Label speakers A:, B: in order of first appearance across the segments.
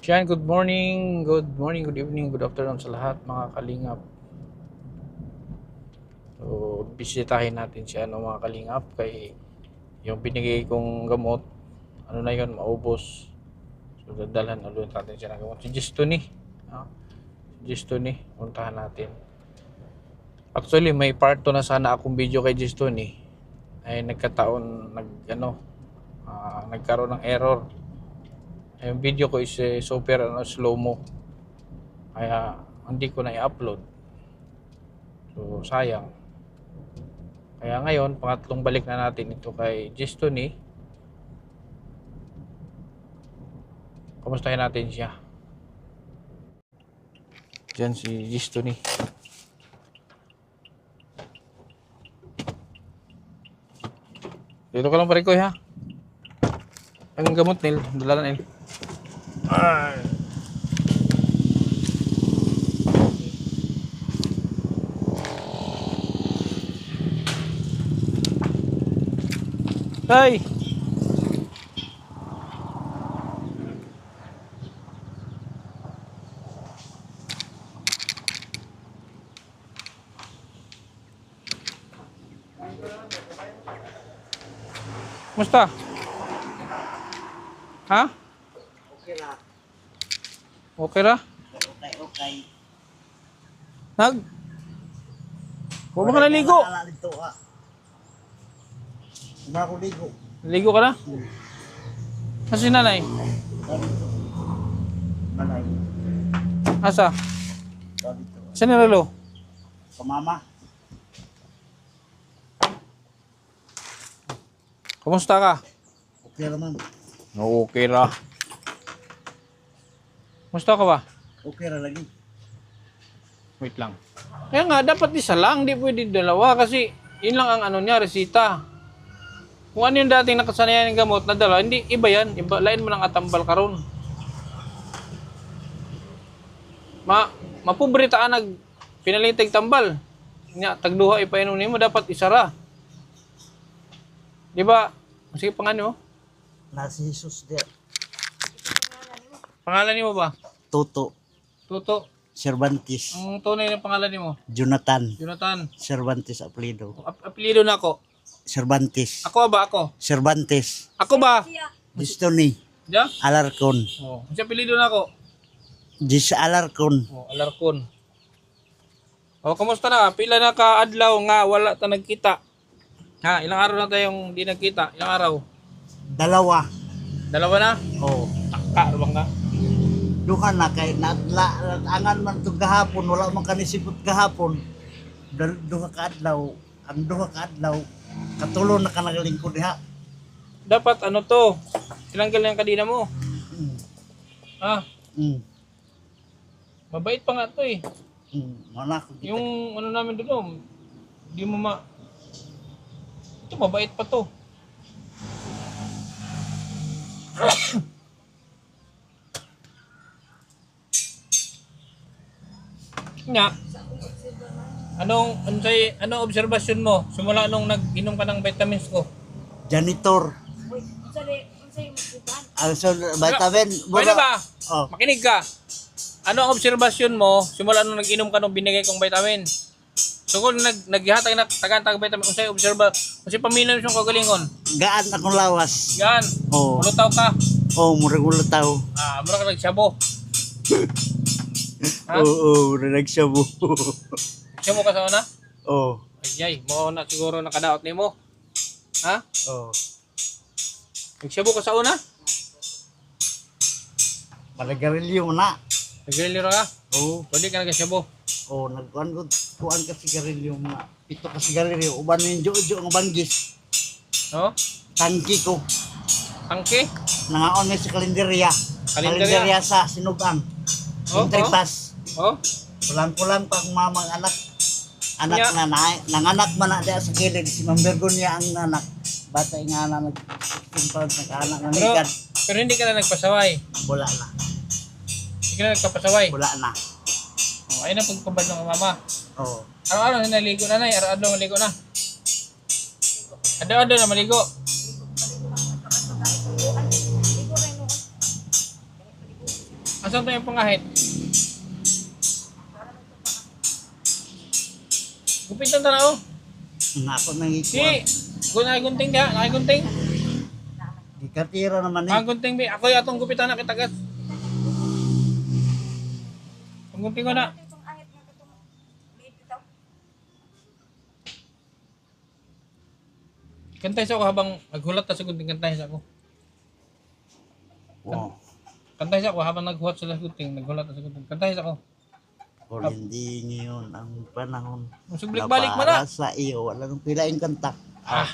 A: Yan, good morning, good evening, good afternoon sa lahat mga kalingap. So, bisitahin natin si mga kalingap kay yung binigay kong gamot, ano na yun, maubos. So, dadalhan ulit natin siya ng gamot. Si Gistoni, si Gistoni, puntahan natin. Actually, may part 2 na sana akong video kay Gistoni. Ay nagkataon, nagkaroon ng error. Yung video ko is super slow mo. Kaya hindi ko na i-upload. So sayang. Kaya ngayon, pangatlong balik na natin ito kay Gistoni. Kumustahin natin siya. Diyan si Gistoni. Dito ka lang pare ko ha. Ang gamot nil, dala nil. Ay. Hey. Musta? Ha?
B: Okay ra.
A: Okay ra?
B: Okay.
A: Nag? Huwag mo ka naligo.
B: Wala dito ah. Hindi ako ligo.
A: Naligo ka na? Kasi nanay?
B: Malay.
A: Asa?
B: Dito.
A: Saan nilalo?
B: Pamama.
A: Kumusta ka?
B: Okay naman.
A: Okay ra. Kumusta ka ba?
B: Okay ra lagi.
A: Wait lang. Kaya nga, dapat isa lang. Hindi pwede dalawa kasi yun lang ang ano niya, resita. Kung ano yung dating nakasanayan ng gamot na dala, hindi, iba yan. Iba, lain mo ng atambal karon. Mapubrita nag pinalitig tambal. Nya, tagduha ipainom nimo dapat isara. Di ba? Sige, pangano?
B: Nasi Jesus dia.
A: Pangalan nimo ba?
B: Toto.
A: Tuto.
B: Cervantes.
A: Ang tunay na pangalan nimo?
B: Jonathan.
A: Jonathan.
B: Cervantes apelido.
A: Apelyido na ako.
B: Cervantes.
A: Ako ba ako?
B: Cervantes.
A: Ako ba?
B: Distoni.
A: Diya?
B: Alarcon.
A: Oh, ang apelyido na ako.
B: Dis Alarcon.
A: Oh, Alarcon. Oh, kamusta na? Pila na ka adlaw nga wala ta nagkita? Ha, ilang araw na tayong di nagkita? Ilang araw?
B: Dalawa.
A: Dalawa na?
B: Oh.
A: Taka, bang ka?
B: Duha na kay angan man to gahapon wala man kanisipot gahapon. Duha ka adlaw. Ang duha ka adlaw katulo na ka nagalingkod diha.
A: Dapat ano to? Tinanggal yung kadina mo.
B: Mm.
A: Ha?
B: Mm.
A: Mabait pa nga to eh.
B: Mana ko kita.
A: Yung ano namin doon, di mo ito mabait pa to. Nga. Anong obserbasyon mo simula nung nag-inom ka ng vitamins ko?
B: Janitor. Also vitamin.
A: Pwede ba?
B: Oh.
A: Makinig ka. Ano ang obserbasyon mo simula nung nag-inom ka ng binigay kong vitamin? So kung naghihatag na tagantag vitamin, kung sa'yo obserba, kasi paminom siyang kagalingon.
B: Gaan akong lawas.
A: Yan.
B: Oh.
A: Mulutaw ka.
B: Oh, murag ulutaw.
A: Mura ka nagsabo. Ha?
B: Oo, nagsyabo.
A: Siya mo ka sa una?
B: Oh.
A: Ay, mo na siguro nakadaot ni mo. Ha?
B: Oh.
A: Nagsabo ka sa una?
B: Malagarilyo mo na.
A: Nagriliro ka?
B: Oh.
A: Pwede ka nagsyabo.
B: Oh, kuan ka sigarilyo mo na. Pito ka sigarilyo. Uban mo yung jojo ang banggis.
A: No?
B: Tangki ko.
A: Angke?
B: Nangaon nga sa kalenderya. Kalenderya sa sinugang.
A: Oh,
B: Tripas.
A: Oh?
B: Kulang-kulang pa ang mamang anak. Anak
A: Yeah.
B: na nanganak man na diya sa kilid. Si Ma'am Bergonia ang anak. Bata yung anak nagkumpad ng anak na
A: Pero,
B: nikad.
A: pero hindi ka na nagpasaway.
B: Wala na.
A: Hindi ka na nagpapasaway.
B: Wala na.
A: Oh, ayun ang pagkabad ng mama.
B: Oh.
A: Araw-araw na naligo na nay. Araw-araw maligo na. Araw-araw na maligo. Asan to yung pangahit? Gupitan ta na oh.
B: Nga ako nang
A: Si,
B: ikuha.
A: nakigunting ka, nakigunting.
B: Di katira naman eh.
A: Nakigunting bi, ako yung atong gupitan na kitagat. Ang gunting ko na. Kantay sa ako habang naghulat ta sa gunting, kantay sa ako.
B: Wow.
A: Kantay sa ako habang naghulat sila sa gunting, naghulat ta sa gunting. Kantay sa ako.
B: O hindi ngayon ang panahon
A: Musublik-balik mo na.
B: para sa iyo. Wala nang pilaing kanta.
A: Ah,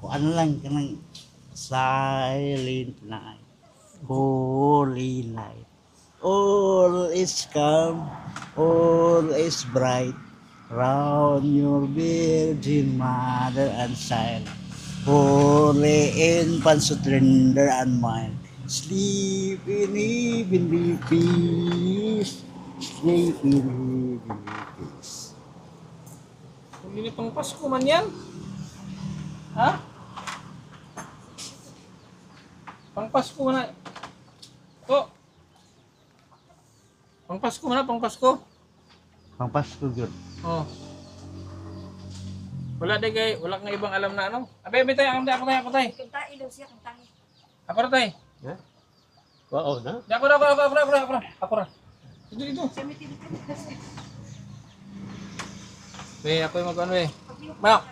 B: Kung ano lang kanang silent night, holy night. All is calm, all is bright. Round your virgin mother and child. Holy infant, so tender and mild. Sleep in heavenly peace. Sleep in heavenly peace.
A: hindi pang Pasko man yan. Ha? Pang Pasko na. Oh. Pang Pasko na, pang Pasko.
B: Pang Pasko yun.
A: Oh. Wala day kay, wala kang ibang alam na ano. Abe, tayo, ako tay.
C: Kanta ilaw siya, kantahin.
A: Ako na tay.
B: Oo na.
A: Di, ako na. Dito.
C: Siya may tinitinin kasi.
A: Be, ako yung mag-ano eh. Mak.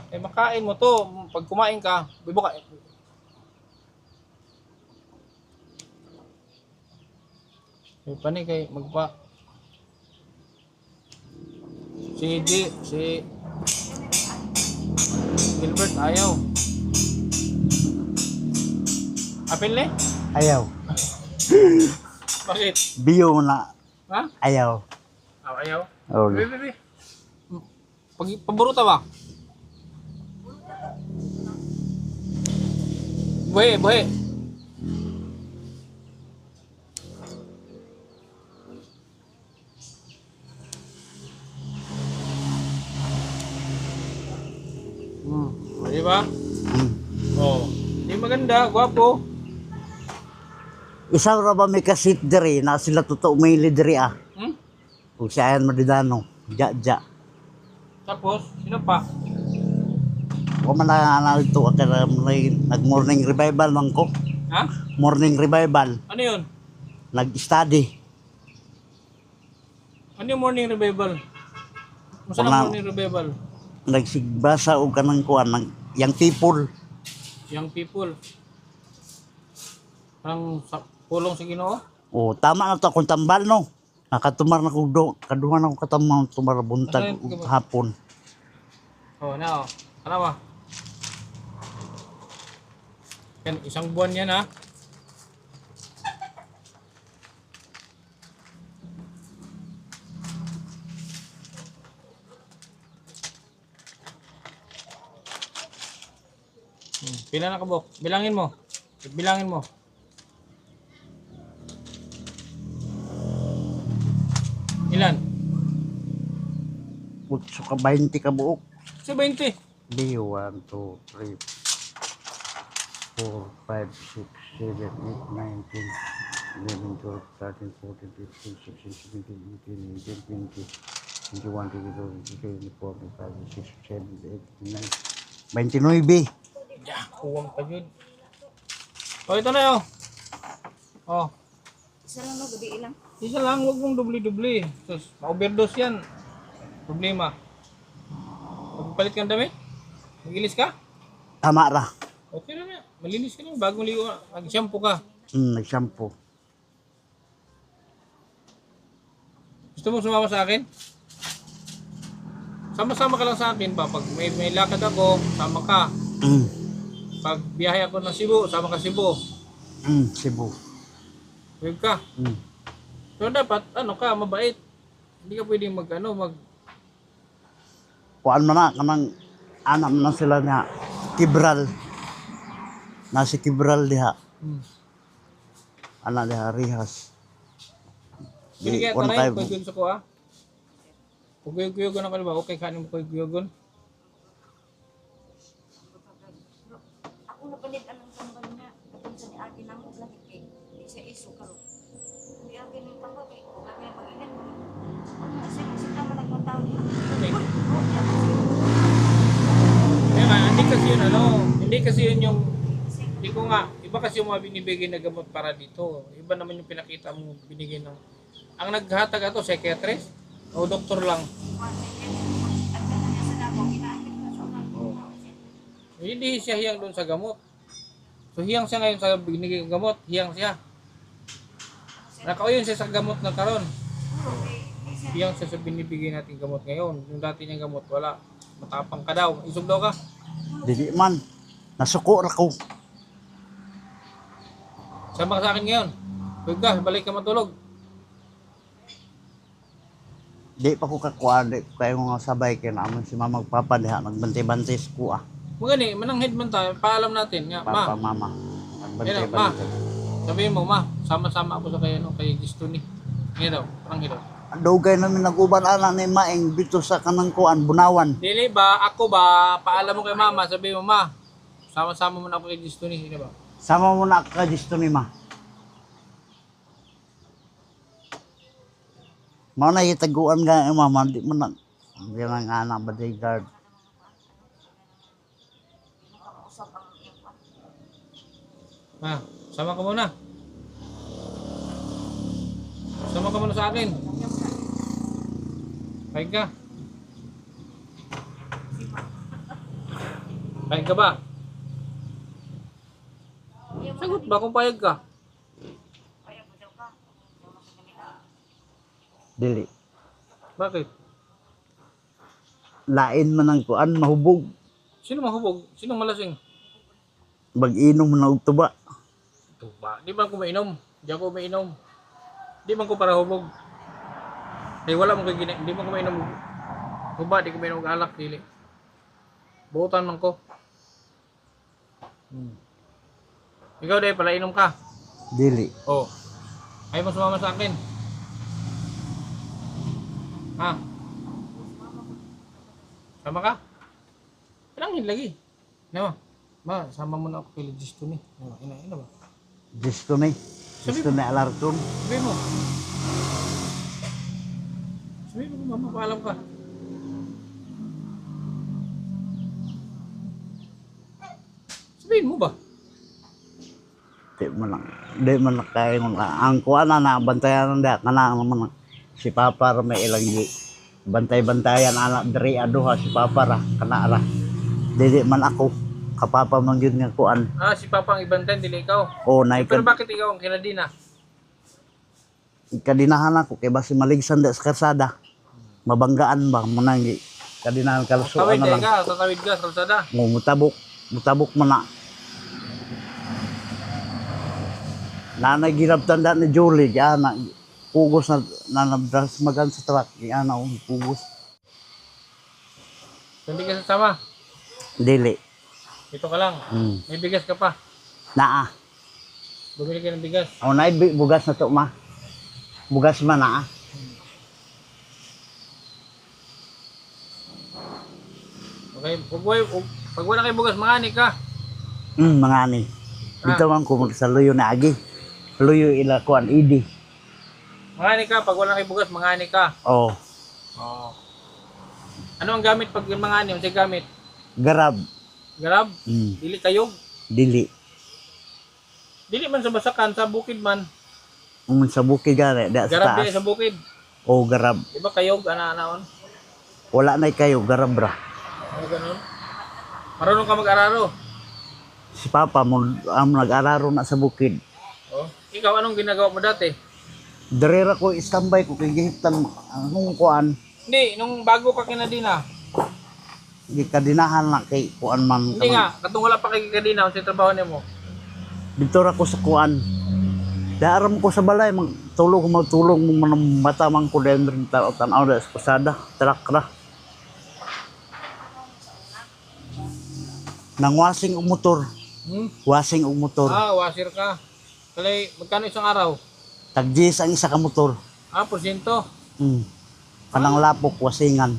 A: Eh, makain mo to. Pag kumain ka, bibuka. Eh, pani kay magpa. Si Gilbert ayaw. Apil ni?
B: Ayaw.
A: Bakit?
B: Biyo na.
A: Ha?
B: Ayaw.
A: Ayaw?
B: Oh.
A: Be. Pag paboruta ba? Buhay. Di ba? Oh. Di maganda, gwapo.
B: Isaw ra ba may kasit diri na sila totoo may diri ah.
A: Hmm?
B: Kung siya ayan madidano. Ja.
A: Tapos, sino pa?
B: Kung man na ito nag-morning revival man ko.
A: Ha?
B: Morning revival.
A: Ano yun?
B: Nag-study.
A: Ano yung morning revival? Masa
B: Wala.
A: na morning revival?
B: Nagsigbasa og kanang kuan ng young people.
A: Young people. Ang pulong sa Ginoo?
B: O tama na to akong tambal no. Nakatumar na ko kaduha na ko katamang tumar buntag
A: Ano yun?
B: ug hapon.
A: Oh, na oh. Ano ba? Yan, isang buwan yan ha. Pila na kabok? Bilangin mo. Bilangin mo. Ilan?
B: Utso ka 20 ka buok.
A: Sa 20.
B: Di 1 2 3 4 5 6 7 8 9 10 11 12 13 14 15 16 17 18 19 20 21 22 23 24 25 26 27 28 29.
A: Yeah, kuwang pa yun. Oh, ito na yun. Oh,
C: Isa lang no, gabi ilang.
A: isa lang, huwag mong dubli-dubli. Tapos, ma-overdose yan. Problema. Magpalit ka ng damit? Mag-ilis ka?
B: Tama ra.
A: Okay na na. Malinis ka lang. Bagong ligo ka. Mag-shampoo ka.
B: Nag-shampoo.
A: Gusto mo sumama sa akin? Sama-sama ka lang sa akin pa. Pag may lakad ako, sama ka. Pag biyahe ako ng Cebu, sama ka Cebu.
B: Cebu.
A: Wave ka. So dapat, mabait. Hindi ka pwedeng
B: Kuan man na kanang anak man na sila na Kibral. Nasi Kibral diha. Anak diha Rihas.
A: Binigyan
B: Kuan
A: ka na
B: kayo.
A: yun, pag yun sa kuha. Kuguyog-guyogon na ka ba? Okay, kanin mo kuguyog-guyogon.
C: Ako na palit anong tambal na. Katong sa ni Agi na mo lagi kay di siya iso karo. Di Agi ng tambal kay lagi na pag-ingan mo. Ano na siya kasi tama nagmataw niya.
A: Okay. Kaya nga, hindi kasi yun yung, hindi ko nga, iba kasi yung mga binibigay na gamot para dito. Iba naman yung pinakita mo binigay ng, ang naghatag ato, psychiatrist o doktor lang. Hindi siya hiyang doon sa gamot. So hiyang siya ngayon sa binigay ng gamot, hiyang siya. Nakauyon siya sa gamot na karon. Hiyang siya sa binibigay natin gamot ngayon. Yung dati niyang gamot, wala. Matapang ka daw. Isog daw ka.
B: Dili man. Nasuko ra ko.
A: Sama ka sa akin ngayon. Huwag ka, balik ka matulog.
B: Di pa ko kakuan, di ko kayo nga sabay kaya naman si mama magpapadiha, nagbantay-bantay sa kuha.
A: Magani, mananghid man tayo. Paalam natin. Nga,
B: Papa,
A: ma.
B: mama.
A: Yan,
B: Nagbantay-bantay.
A: Sabihin mo, ma. Sama-sama ako sa kayo, no? Kay Gisto ni. Ngayon daw, parang hidaw.
B: Dugay namin nag-uban ana ni Maeng dito sa kanang kuan, Bunawan.
A: Dili ba, ako ba, paalam mo kay mama. Sabihin mo, ma. Sama-sama mo na ako kay Gisto ni. Hindi ba?
B: Sama mo na ka disto ni ma. Mao na itaguan nga mama, di mo na. Di lang anak bodyguard.
A: Ma, sama ka muna. Sama ka muna sa akin. Paig ka. Paig ka ba? Sagot ba kung payag ka?
B: Dili.
A: Bakit?
B: Lain man ang kuan, mahubog.
A: Sino mahubog? Sino malasing?
B: Mag-inom na og tuba.
A: Tuba. Di ba ako mainom? Di ako mainom. Di man ko para hubog. Di wala mo kay di man ko mainom. Tuba, di ko mainom og alak dili. Buutan man ko. Ikaw dai pala inom ka.
B: Dili.
A: Oh. Ay mo sumama sa akin. Ha? Sama ka? Palangin lagi. Ano? Ma, sama mo na ako kay Gisto ni. Ina ba?
B: Disto ni. Disto ni alarton.
A: Sabihin mo. Sabihin mo, mama, paalam ka. Sabihin mo ba?
B: Di man lang kayo ang kuan na bantayan na kana naman si Papa ra may ilang bantay-bantayan anak diri aduha si Papa ra kana ra. Dili man ako kapapa man gyud nga kuan.
A: Ah, si Papa ang ibantan, dili ikaw.
B: O nay
A: Pero bakit ikaw ang kinadina?
B: kadinahan ako kay basi maligsan da sa karsada. Mabanggaan ba mo nang kadinahan kaluso
A: Tawid
B: na lang.
A: ka, tatawid ka sa kalsada.
B: Mutabok mo na. Nanay girab tanda ni Julie, na pugos na nanabdas magan sa truck, na pugos.
A: Hindi ka sasama.
B: Dili.
A: Dito ka lang. May bigas ka pa.
B: Naa.
A: Bumili ka ng bigas.
B: O nay bugas na to ma. Bugas man naa.
A: Okay, pag wala kayo bugas, mangani ka.
B: Mga ani. Dito man ko sa luyo na agi. Luyo ila kuan idi.
A: Mangani ka, pag wala kayo bugas, mangani ka.
B: Oh,
A: Oo. Ano ang gamit pag mangani? Ano siya gamit?
B: garab.
A: Garab?
B: Mm,
A: Dili kayog?
B: dili.
A: Dili man sa basakan, sa bukid man.
B: Sa bukid gani da sa
A: Garab din
B: taas.
A: sa bukid.
B: Oh, garab.
A: Di ba kayog, ana-anaon?
B: Wala na kayo garab ra.
A: Ano ganun? Marunong ka mag-araro.
B: Si Papa mo nag-araro na sa bukid.
A: Oh. Ikaw, anong ginagawa mo dati?
B: Direra ko istambay ko kay gihiptan anong kuan.
A: Hindi, nung bago ka kinadina.
B: Gikadinahan na kay kuan man.
A: Hindi nga, katong wala pa kay kadina, sa trabaho nimo.
B: Dito ra ko sa kuan. Daram ko sa balay magtulog mo man mata man ko den rin tanaw da sa pasada, truck ra. Nang wasing og motor, wasing og motor.
A: Ah, washer ka. Kalay, magkano isang araw?
B: Tag-10 ang isa ka motor.
A: Ah, porsyento.
B: Mm. Kanang lapok wasingan.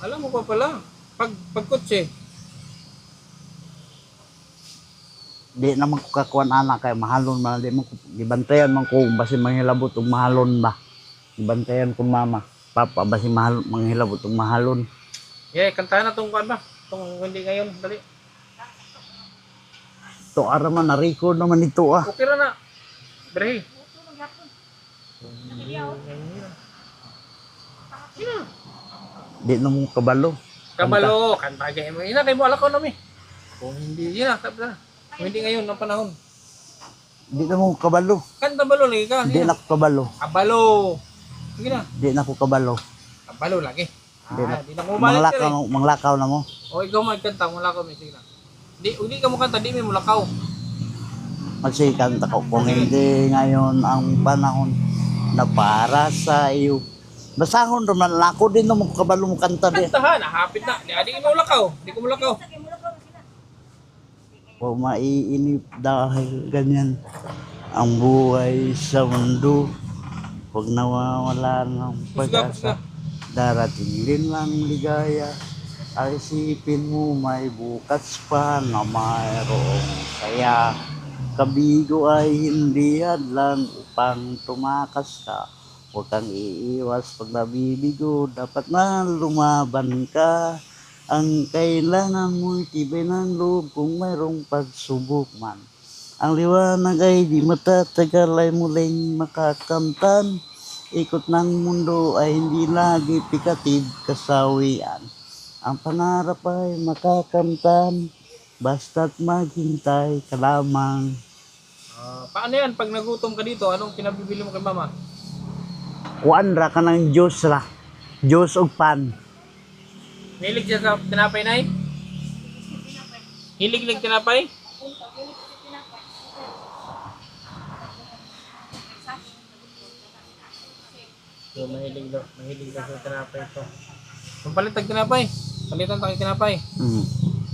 A: Alam mo pa pala, pag kotse,
B: Di naman ko kakuan anak kay mahalon man di mo ko gibantayan man ko basi manghilabot og mahalon ba. Gibantayan ko mama. Papa basi manghilabot og mahalon.
A: yeah, kantahan na tong kuan ba? Tong hindi ngayon, dali.
B: To ara man na record naman ito ah.
A: Okay ra na. Brehi.
C: Ito ng yapon.
B: Di na mo kabalo.
A: Kabalo, kanta kay mo. Ina kay mo ala ko na mi. Kung hindi yun na, tapos na. Kung hindi ngayon ang panahon.
B: Di na mo kabalo.
A: Kanta balo lagi ka.
B: Di na ko kabalo.
A: Kabalo. Sige na.
B: Di na ko kabalo.
A: Kabalo lagi.
B: Di na.
A: Di na ko balik ka rin.
B: Manglakaw na mo.
A: O ikaw magkanta, mula ko may sige na. Di ka mo kanta, di may mulakaw.
B: Magsikan ta ko kung hindi ngayon ang panahon na para sa iyo. Basahon naman ako din na mo kabalo mo kanta di.
A: Kantahan, hapit na. Di mo mulakaw. Di ko mulakaw.
C: Sa kay mula ko sila.
B: O maiinip dahil ganyan ang buhay sa mundo. Huwag nawawala ng pag-asa. Darating din lang ligaya. Ay isipin mo may bukas pa na mayroong saya. Kabigo ay hindi hadlang upang tumakas ka. Huwag kang iiwas pag nabibigo. Dapat na lumaban ka. Ang kailangan mo'y tibay ng loob kung mayroong pagsubok man. Ang liwanag ay di matatagal ay muling makakamtan. Ikot ng mundo ay hindi lagi pikatid kasawian. Ang pangarap ay makakamtan, basta't maghintay ka lamang.
A: Paano yan? Pag nagutom ka dito, anong pinabibili mo kay mama?
B: Kuan ra ka ng Diyos ra. Diyos og pan.
A: Hilig siya sa tinapay na Hilig tinapay? So, mahilig daw sa tinapay ito. Kung palitag tinapay, palitan tayo tinapay.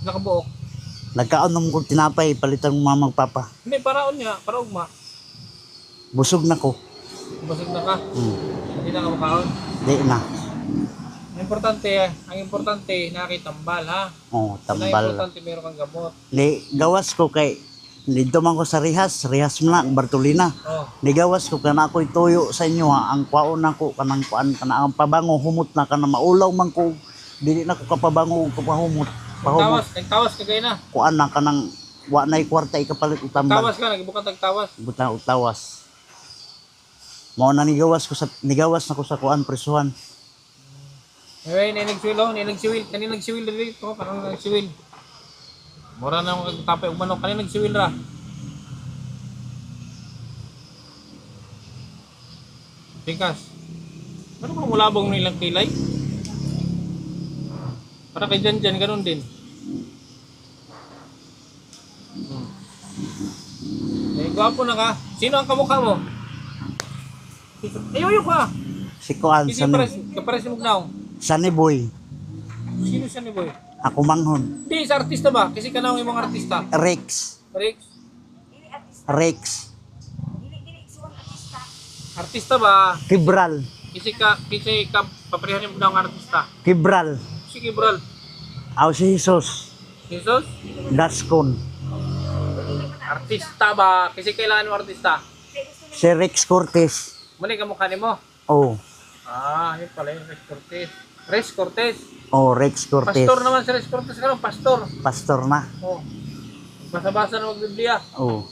A: Nakabuok.
B: Nagkaon ko tinapay, palitan mo mamang papa.
A: Hindi, paraon niya, para ugma.
B: Busog na ko.
A: Basig na ka, hindi na ka makaon.
B: Di na.
A: Ang importante, nakitambal ha.
B: Oh,
A: Ang
B: tambal.
A: importante, meron kang gamot.
B: Ni gawas ko kay dito man ko sa rehas mo na Bartolina.
A: Oh,
B: Nigawas ko kana ako'y tuyo sa inyo ha. Ang kwaon nako kanang kuan kana ang pabango humot na kana maulaw man ko. Dili na ko kapabango ko pahumot. Pahumot
A: nagtawas ka kayo na.
B: kuan na kanang wa nay kwarta ikapalit utambal.
A: Tawas ka, nagibukan tagtawas.
B: Butang utawas. Mao na nigawas na ko sa kuan presuhan.
A: Ay, nilagsiwil. Kanina nagsiwil dito, parang nagsiwil. Mura na akong tapay ug manok, kanina nagsiwil ra. Tingkas. Ano ba mulabong nilang kilay? Para kay Jan ganun din. Eh, gwapo na ka. Sino ang kamukha mo? Ayuyo ka.
B: Si kuan
A: Kasi kapares mo now.
B: Sunny Boy.
A: Sino siya ni Boy?
B: Ako manghon.
A: Di, sa artista ba? Kasi ka na ang ibang artista.
B: Rex.
A: Rex,
C: Dili artista.
B: Rex.
C: Dili suwang artista.
A: artista ba?
B: Kibral.
A: Kasi ka paparehan mo na ang artista.
B: Kibral.
A: Si Gibral.
B: Aw si Jesus.
A: Jesus?
B: Daskon.
A: Artista ba? Kasi kailangan mo artista.
B: Si Rex Cortez.
A: Mali ka mukha ni mo.
B: Oh.
A: Yun pala yung Rex Cortez. Rex Cortez.
B: Oh, Rex Cortez.
A: Pastor naman si Rex Cortez. Ano? Pastor.
B: Pastor na.
A: Oh. Magbasa-basa na mag-Biblia.
B: Oh.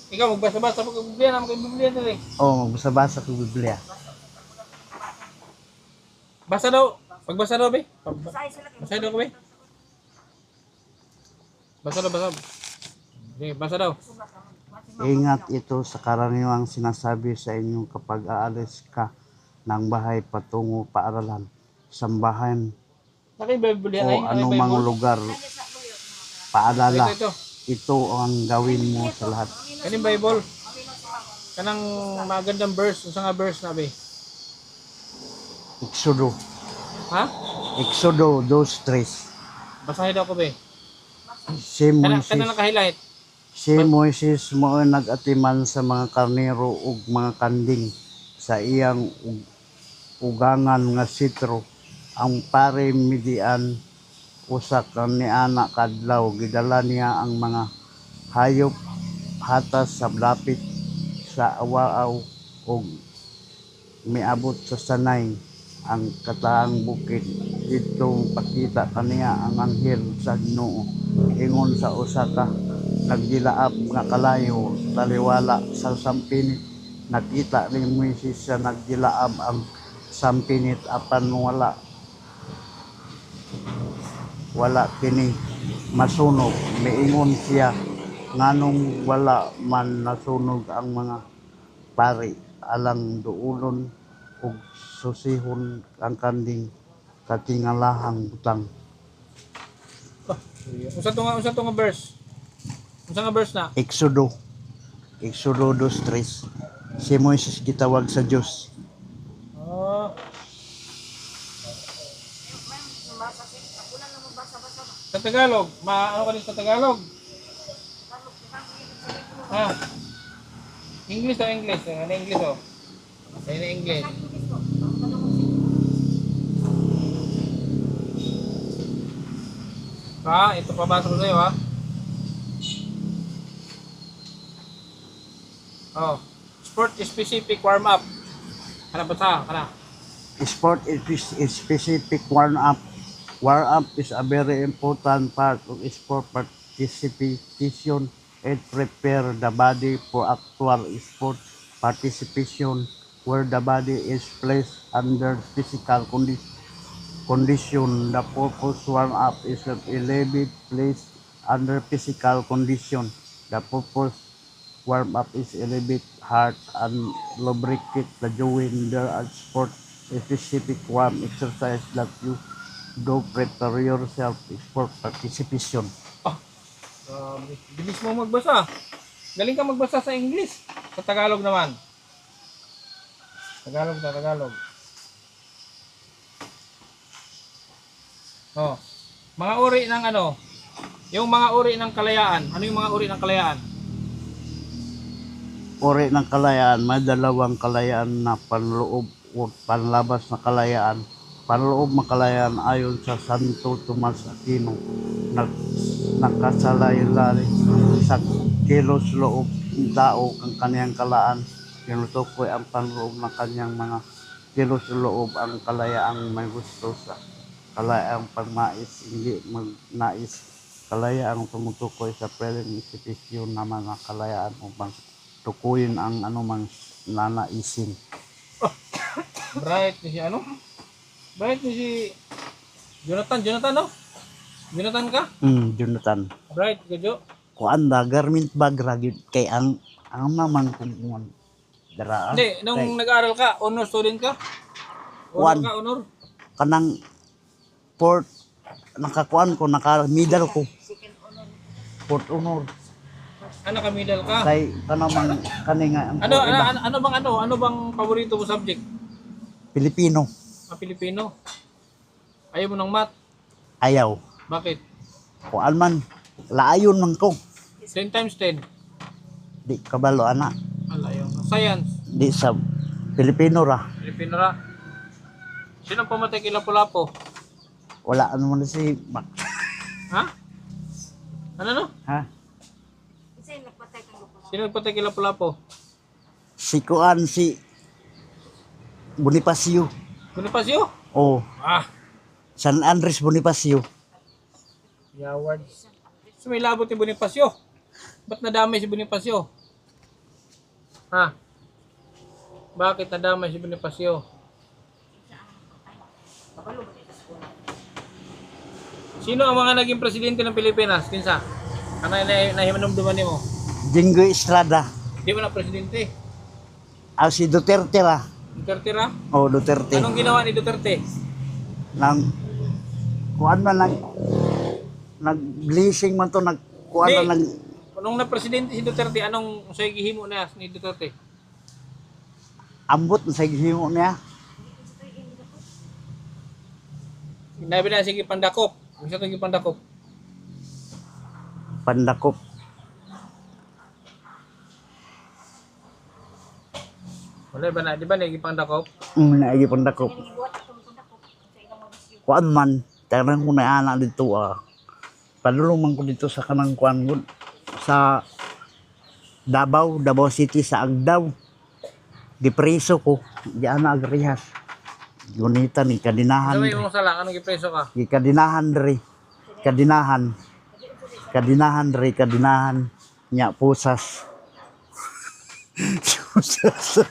A: Ikaw, magbasa-basa mag-Biblia na mag-Biblia din eh.
B: Oh, magbasa-basa ko Biblia.
A: Basa daw. Pagbasa daw, be.
C: Say sila kay.
A: Basa daw ko, be. Basa daw, basa. Okay, basa daw.
B: Ingat ito sa karaniwang sinasabi sa inyo kapag aalis ka ng bahay patungo paaralan, sambahan
A: Naki-Biblia
B: o
A: ay.
B: anumang lugar. Paalala,
A: Ito.
B: ito ang gawin mo sa lahat.
A: Kaning Bible. Kanang magandang verse. Unsa nga verse na, be?
B: Exodo.
A: Ha?
B: Exodo 2:3.
A: Basahin daw ko, be.
B: Si Moises,
A: Kana naka-highlight.
B: si Moises mo nag-atiman sa mga karnero ug mga kanding sa iyang ugangan nga sitro ang pare median usa ka niana kadlaw gidala niya ang mga hayop hatas sa lapit sa awaaw ug miabot sa sanay ang kataang bukid didto pakita kaniya ang anghel sa Ginoo ingon sa usa ka nagdilaap nga kalayo taliwala sa sampinit nakita ni Moises sa nagdilaab ang sampinit apan wala kini masunog miingon siya nganong wala man nasunog ang mga pari alang duulon ug susihon ang kanding katingalahang butang.
A: Unsa to nga verse? Unsa nga verse na?
B: Exodo 2:3 si Moises gitawag sa Dios.
A: Oh,
C: Ma'am, nabasa siya. Ako lang na magbasa-basa ba?
A: sa Tagalog, ano ka din sa Tagalog?
C: Tagalog, nakakilip sa libro.
A: Ah. English o English? Ano English oh? Ano English?
C: Nakakilip ko. Tagalog ko siya.
A: Ito pabasa ko sa'yo ha. Oh, sport specific warm up. Kana basa, kana.
B: Sport is specific warm-up. Warm-up is a very important part of sport participation. It prepare the body for actual sport participation where the body is placed under physical condition. The purpose warm-up is to elevate placed under physical condition. The purpose warm-up is elevate heart and lubricate the joint. There are sport specific warm exercise that you do prepare yourself for participation.
A: Bilis mo magbasa. Galing ka magbasa sa English. Sa Tagalog naman. Tagalog. Oh. Mga uri ng ano? Yung mga uri ng kalayaan. Ano yung mga uri ng kalayaan?
B: Uri ng kalayaan, may dalawang kalayaan na panloob o panlabas na kalayaan. Panloob na kalayaan ayon sa Santo Tomas Aquino nakasalalay sa kilos loob ng tao ang kaniyang kalaan. Tinutukoy ang panloob ng kaniyang mga kilos loob ang kalayaang may gusto sa kalayaang pagmais, hindi magnais. Kalayaang tumutukoy sa pwedeng institusyon na mga kalayaan upang tukuyin ang anumang nanaisin.
A: Bright ni si ano? Bright ni si Jonathan no? Jonathan ka?
B: Jonathan.
A: Bright ka Jo?
B: Kuan da garment bag ragid kay ang mamang kung dara.
A: Hindi, nung nag-aaral ka, honor student ka?
B: One.
A: Honor?
B: Kanang port nakakuan ko naka-medal ko.
C: Second honor.
B: Port honor
A: Ano ka middle ka?
B: kay kanamang kani nga ang
A: Ano bang paborito mo subject?
B: Pilipino.
A: Pilipino. Ayaw mo ng math.
B: Ayaw.
A: Bakit?
B: Kuan man laayon man ko.
A: 10 times 10.
B: Di kabalo ana.
A: Ayaw. Science.
B: Di sa Pilipino ra.
A: Pilipino ra. Sino ang pumatay kay Lapu-Lapu?
B: Wala ano man si
A: Ha? Ano?
B: ha?
C: Kasi nagpatay kang lupa.
A: Sino nagpatay kay Lapu-Lapu?
B: Si kuan si Bonifacio.
A: Bonifacio?
B: Oh, San Andres Bonifacio.
A: Yaward. So may labot ni Bonifacio. Ba't nadamay si Bonifacio? Ha? Bakit nadamay si Bonifacio? Sino ang mga naging presidente ng Pilipinas? Kinsa? Ano nahimanumduman mo?
B: Jinggoy Estrada.
A: Di ba na presidente?
B: Si Duterte ra.
A: Duterte ra?
B: Oh, Duterte.
A: Anong ginawa ni Duterte?
B: Nang kuan man nag-blessing man to nagkuan
A: Di.
B: man
A: Nung na-presidente si Duterte, anong say gihimo na ni Duterte?
B: ambot sa gihimo niya.
A: Sinabi na sige pandakop. Gusto ko yung pandakop.
B: Pandakop.
A: Wala ba na, di ba nagipang dakop?
B: Naigi pandakop.
C: Kaya gibuhat akong kundakop sa ilang mga bisyo.
B: Kuan man, tanang ko na anak dito Padulong man ko dito sa kanang kuan gud sa Davao City sa Agdaw. Gipreso ko, di ana agrihas. Gunita ni kadinahan.
A: Ano yung sala? Anong gipreso ka?
B: Kadinahan diri. Kadinahan. Kadinahan nya pusas. Pusas.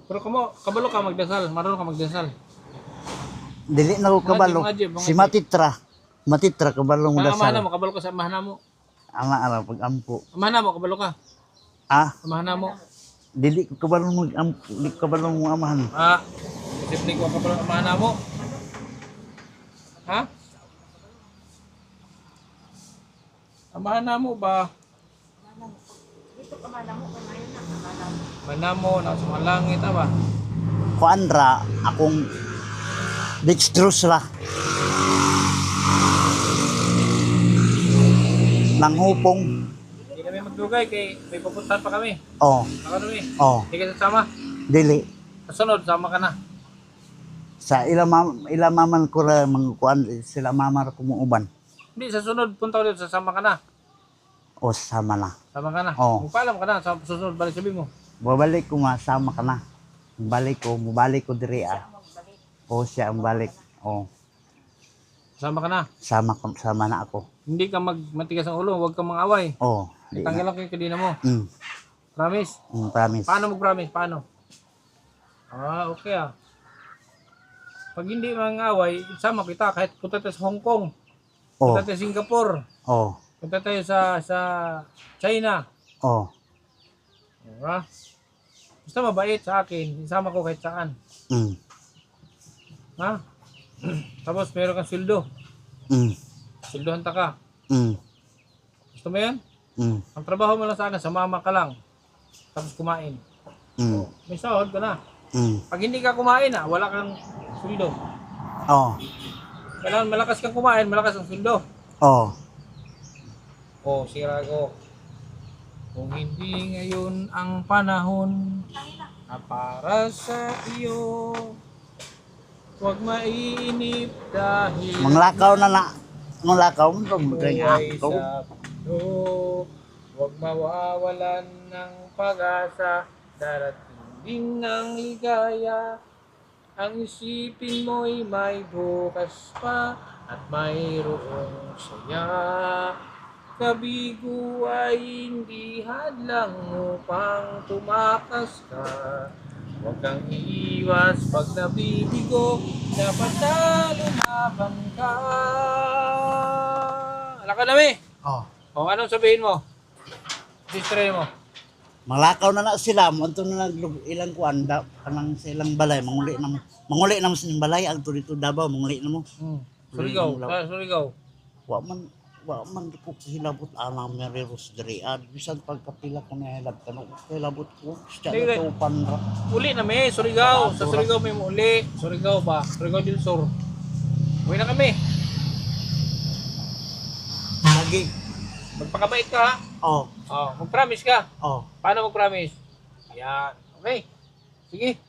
A: Pero kabalo ka magdasal, marunong ka magdasal.
B: Dili na ko kabalo.
A: Mga
B: Si Matitra kabalo mo
A: Ang amahan
B: dasal.
A: mo, kabalo ka sa amahan mo.
B: Ana pag ampo.
A: Amahan mo, kabalo ka.
B: Ah,
A: Amahan mo.
B: dili ko kabalo mo ampo, dili ko kabalo mo amahan.
A: Isip ni ko kabalo amahan mo. Ha? Amahan mo ba?
C: Dito ka man mo, kung ngayon na, kamala mo.
A: Manamo, nasa mga langit, ba?
B: Kuan ra akong dextrose ra. Nanghupong.
A: Hindi kami magdugay kay may pupuntahan pa kami.
B: Oh,
A: Ako kami.
B: oh,
A: Hindi ka sasama.
B: dili.
A: Kasunod, sama ka na.
B: Sa ila maman ko ra mga kuan sila mama ra kumuuban.
A: Hindi, sa sunod, punta ulit, sasama ka na.
B: O sama na.
A: Sama ka na.
B: Oo.
A: Magpaalam ka na, sa susunod, balik sabi mo.
B: Babalik ko sama ka na. Mubalik ko diri O siya ang balik. O,
A: Sama ka na.
B: sama na ako.
A: Hindi ka matigas ang ulo, huwag kang mang-away.
B: O, di na.
A: Tanggal lang yung kadina mo. Promise?
B: Promise.
A: Paano mag-promise? Paano? Okay Pag hindi mang-away, sama kita kahit punta tayo sa Hong Kong,
B: O,
A: punta tayo sa Singapore,
B: o,
A: punta tayo sa China.
B: o.
A: Diba? Basta mabait sa akin, isama ko kahit saan.
B: Mm,
A: Ha? Tapos meron kang sweldo.
B: mm,
A: Sweldohan ta ka.
B: mm,
A: Gusto mo yan?
B: mm,
A: Ang trabaho mo lang sa akin, sumama ka lang. Tapos kumain.
B: mm,
A: May sahod ka na.
B: mm.
A: Pag hindi ka kumain wala kang sweldo.
B: O,
A: Kailangan malakas kang kumain, malakas ang sweldo.
B: o.
A: Sira ko. Kung hindi ngayon ang panahon na para sa iyo, huwag maiinip dahil
B: Manglakaw na na. Manglakaw mo ito.
A: buhay
B: Ako.
A: sa mundo. Huwag mawawalan ng pag-asa, darating din ng ligaya. Ang isipin mo'y may bukas pa at mayroong saya. Kabigo ay hindi hadlang upang tumakas ka. Huwag kang iiwas pag nabibigo, dapat na lumaban ka. Alaka na mi!
B: O.
A: Anong sabihin mo? Distrain mo.
B: Manglakaw na sila. Manto na ilang kuan. Kanang sa ilang balay. Manguli na mo sa ilang balay. Ang dito Davao. Manguli na mo.
A: Surigaw. Surigaw.
B: Wa man ko hilabot anang mereros diri bisan pagkapila ko na hilab kano hilabot ko siya
A: Hindi,
B: to panra
A: Uli na mi, Surigao. Sa Surigao may uli. Surigao ba? Surigao del Sur. Uwi na kami.
B: lagi
A: Magpakabait ka ha. Mag-promise ka. Paano mag-promise? Yan. Okay. Sige.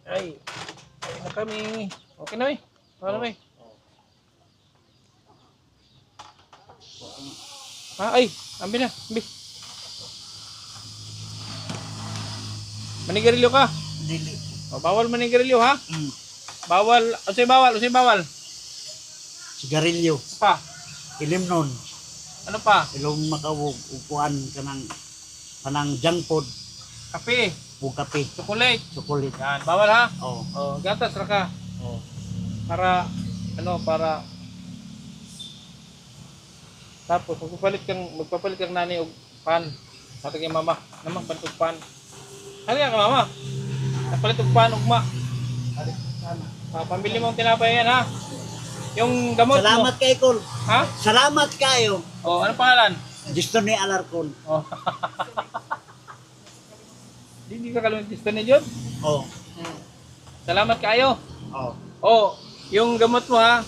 A: Ay na kami. Okay na mi. Paano mi? Ambil na. Ambil. Manigarilyo ka.
B: dili
A: Bawal manigarilyo ha. Bawal. Usay bawal.
B: sigarilyo
A: Pa.
B: ilimnon
A: Ano pa?
B: ilong makawog upuan kanang junk food
A: Kape.
B: o kape
A: Chocolate.
B: chocolate
A: Yan. Bawal ha.
B: oh
A: Gatas ra ka. Para tapos magpapalit kang nani og pan. Sabi kay mama, namang palit og pan. Ano ka mama? Nagpalit og pan ugma. Pambili mo ang tinapay yan ha. Yung gamot
B: salamat
A: mo.
B: kay Kol
A: Ha?
B: salamat kayo
A: Ano pangalan?
B: gusto ni Alarcon
A: Hindi ka kalungit gusto ni John. Salamat kayo. Yung gamot mo ha.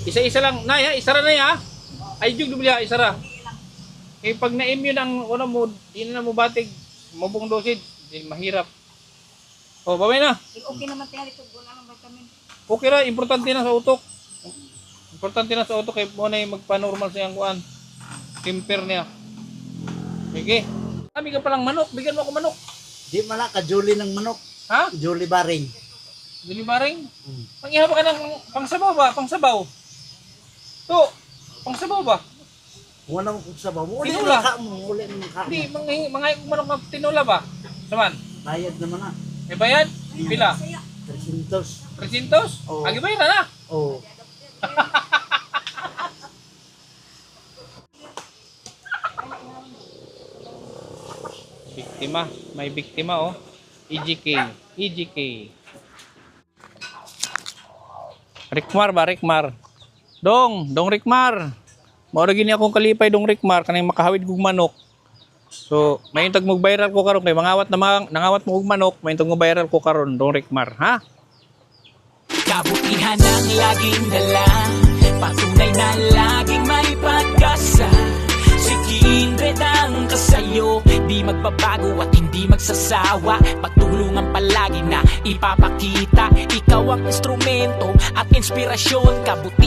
A: Isa-isa lang. Nay ha, isa ra na ya. Ay jug dubli ha, isa ra. Eh pag na-immune ang ano mo, di na mo batig, mabong dosage, di mahirap. Oh, babay na.
C: Okay naman tayo ito, wala ng vitamin.
A: Okay ra, importante na sa utok. Importante na sa utok kay mo na magpa-normal sa iyang kuan. Temper niya. Sige. Kami ka palang manok, bigyan mo ako manok.
B: Di man na, ka-Julie ng manok.
A: Ha?
B: Julie Baring.
A: Dilibaring? Pang-ihaw ka ng pangsabaw ba? Pangsabaw. To, pangsabaw ba?
B: Wala mo kung sabaw. Muli
A: Tinula.
B: ka mo. Muli mo ka mo.
A: Hindi, mga manok na tinula ba? Saman?
B: Bayad naman na.
A: May bayad? Pila?
B: 300.
A: 300?
B: Oo.
A: Agi bayad na.
B: Oh.
A: Biktima. May biktima oh. EGK. EGK. Rikmar ba? Rikmar. Dong Rikmar. Mao gini akong kalipay dong Rikmar kanang makahawid kog manok. So, may intag mo viral ko karon kay nangawat mo og manok, may intag mo viral ko karon dong Rikmar, ha?
D: Kabutihan ang laging dala, patunay na laging may pag-asa. Si Kindred ang kasayo, di magbabago at hindi magsasawa. Pagtulungan palagi na ipapakita, ikaw ang instrumento at inspirasyon. Kabuti